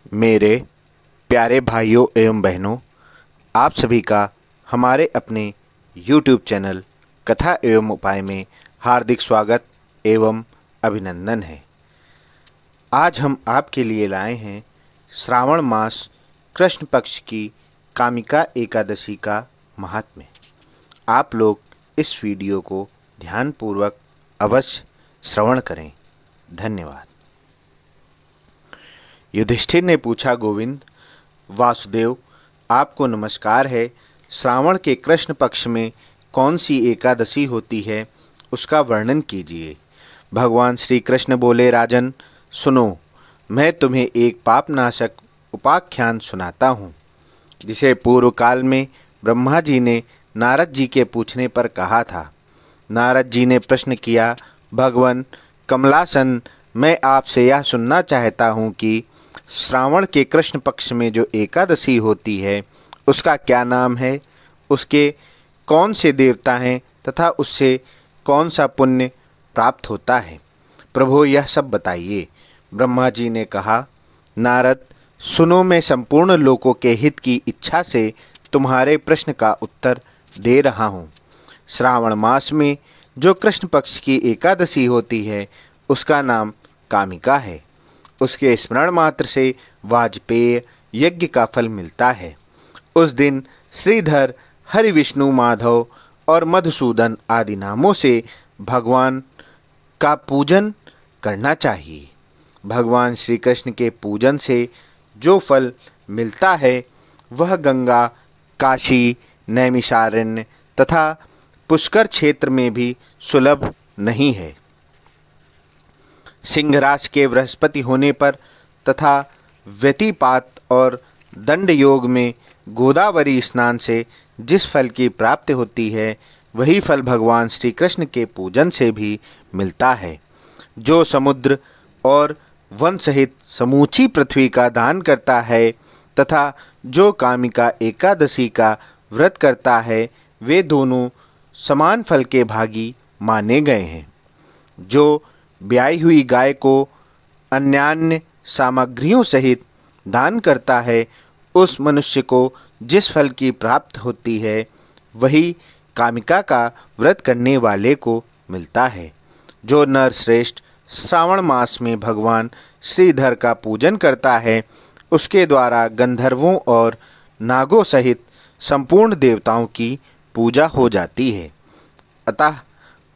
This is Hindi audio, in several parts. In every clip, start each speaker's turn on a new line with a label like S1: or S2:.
S1: मेरे प्यारे भाइयों एवं बहनों, आप सभी का हमारे अपने YouTube चैनल कथा एवं उपाय में हार्दिक स्वागत एवं अभिनंदन है। आज हम आपके लिए लाए हैं श्रावण मास कृष्ण पक्ष की कामिका एकादशी का महात्म्य। आप लोग इस वीडियो को ध्यानपूर्वक अवश्य श्रवण करें। धन्यवाद। युधिष्ठिर ने पूछा, गोविंद वासुदेव, आपको नमस्कार है। श्रावण के कृष्ण पक्ष में कौन सी एकादशी होती है, उसका वर्णन कीजिए। भगवान श्री कृष्ण बोले, राजन सुनो, मैं तुम्हें एक पापनाशक उपाख्यान सुनाता हूँ, जिसे पूर्व काल में ब्रह्मा जी ने नारद जी के पूछने पर कहा था। नारद जी ने प्रश्न किया, भगवान कमलासन, मैं आपसे यह सुनना चाहता हूँ कि श्रावण के कृष्ण पक्ष में जो एकादशी होती है उसका क्या नाम है, उसके कौन से देवता हैं तथा उससे कौन सा पुण्य प्राप्त होता है। प्रभु यह सब बताइए। ब्रह्मा जी ने कहा, नारद सुनो, मैं संपूर्ण लोकों के हित की इच्छा से तुम्हारे प्रश्न का उत्तर दे रहा हूँ। श्रावण मास में जो कृष्ण पक्ष की एकादशी होती है उसका नाम कामिका है। उसके स्मरण मात्र से वाजपेय यज्ञ का फल मिलता है। उस दिन श्रीधर, हरि, विष्णु, माधव और मधुसूदन आदि नामों से भगवान का पूजन करना चाहिए। भगवान श्री कृष्ण के पूजन से जो फल मिलता है वह गंगा, काशी, नैमिषारण्य तथा पुष्कर क्षेत्र में भी सुलभ नहीं है। सिंहराज के बृहस्पति होने पर तथा व्यतिपात और दंड योग में गोदावरी स्नान से जिस फल की प्राप्ति होती है वही फल भगवान श्री कृष्ण के पूजन से भी मिलता है। जो समुद्र और वन सहित समूची पृथ्वी का दान करता है तथा जो कामिका एकादशी का व्रत करता है, वे दोनों समान फल के भागी माने गए हैं। जो ब्याई हुई गाय को अन्यान्य सामग्रियों सहित दान करता है, उस मनुष्य को जिस फल की प्राप्त होती है वही कामिका का व्रत करने वाले को मिलता है। जो नर श्रेष्ठ श्रावण मास में भगवान श्रीधर का पूजन करता है, उसके द्वारा गंधर्वों और नागों सहित संपूर्ण देवताओं की पूजा हो जाती है। अतः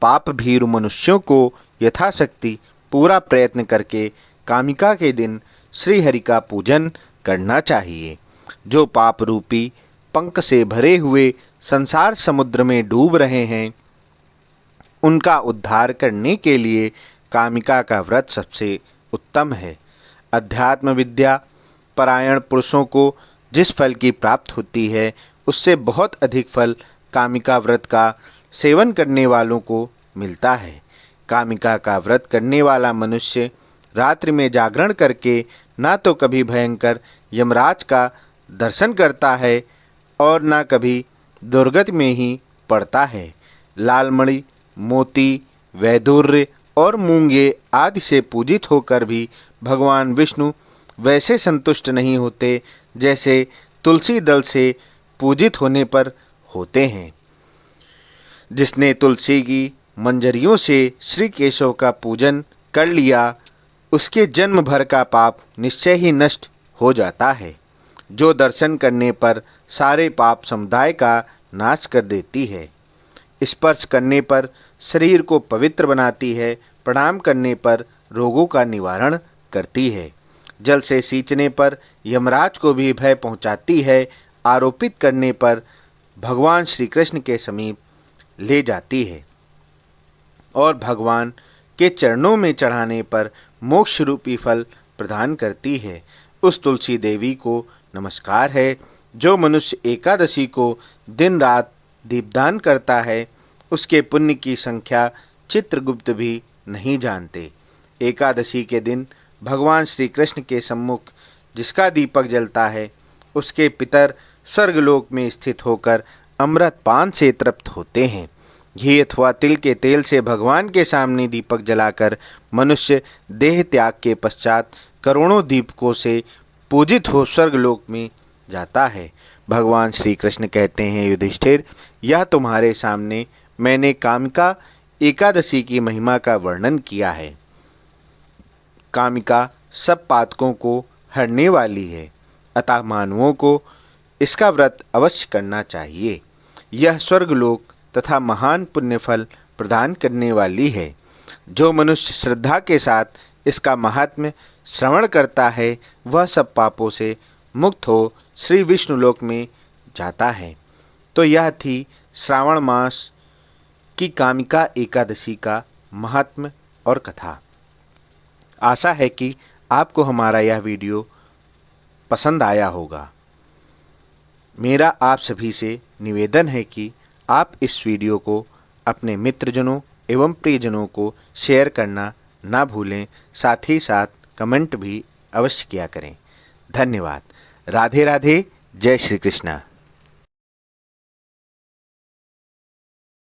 S1: पाप भीरु मनुष्यों को यथाशक्ति पूरा प्रयत्न करके कामिका के दिन श्री हरि का पूजन करना चाहिए। जो पाप रूपी पंख से भरे हुए संसार समुद्र में डूब रहे हैं, उनका उद्धार करने के लिए कामिका का व्रत सबसे उत्तम है। अध्यात्म विद्या परायण पुरुषों को जिस फल की प्राप्त होती है उससे बहुत अधिक फल कामिका व्रत का सेवन करने वालों को मिलता है। कामिका का व्रत करने वाला मनुष्य रात्रि में जागरण करके ना तो कभी भयंकर यमराज का दर्शन करता है और ना कभी दुर्गति में ही पड़ता है। लालमणि, मोती, वैदुर्य और मूंगे आदि से पूजित होकर भी भगवान विष्णु वैसे संतुष्ट नहीं होते जैसे तुलसी दल से पूजित होने पर होते हैं। जिसने तुलसी की मंजरियों से श्री केशव का पूजन कर लिया, उसके जन्म भर का पाप निश्चय ही नष्ट हो जाता है। जो दर्शन करने पर सारे पाप समुदाय का नाश कर देती है। स्पर्श करने पर शरीर को पवित्र बनाती है। प्रणाम करने पर रोगों का निवारण करती है। जल से सींचने पर यमराज को भी भय पहुंचाती है। आरोपित करने पर भगवान श्री कृष्ण के समीप ले जाती है और भगवान के चरणों में चढ़ाने पर मोक्ष रूपी फल प्रदान करती है। उस तुलसी देवी को नमस्कार है। जो मनुष्य एकादशी को दिन रात दीपदान करता है, उसके पुण्य की संख्या चित्रगुप्त भी नहीं जानते। एकादशी के दिन भगवान श्री कृष्ण के सम्मुख जिसका दीपक जलता है, उसके पितर स्वर्गलोक में स्थित होकर अमृत पान से तृप्त होते हैं। घी अथवा तिल के तेल से भगवान के सामने दीपक जलाकर मनुष्य देह त्याग के पश्चात करोड़ों दीपकों से पूजित हो स्वर्गलोक में जाता है। भगवान श्री कृष्ण कहते हैं, युधिष्ठिर, यह तुम्हारे सामने मैंने कामिका एकादशी की महिमा का वर्णन किया है। कामिका सब पातकों को हरने वाली है, अतः मानवों को इसका व्रत अवश्य करना चाहिए। यह स्वर्गलोक तथा महान पुण्यफल प्रदान करने वाली है। जो मनुष्य श्रद्धा के साथ इसका महात्म्य श्रवण करता है, वह सब पापों से मुक्त हो श्री विष्णुलोक में जाता है। तो यह थी श्रावण मास की कामिका एकादशी का महात्म्य और कथा। आशा है कि आपको हमारा यह वीडियो पसंद आया होगा। मेरा आप सभी से निवेदन है कि आप इस वीडियो को अपने मित्रजनों एवं प्रियजनों को शेयर करना ना भूलें, साथ ही साथ कमेंट भी अवश्य किया करें। धन्यवाद। राधे राधे। जय श्री कृष्ण।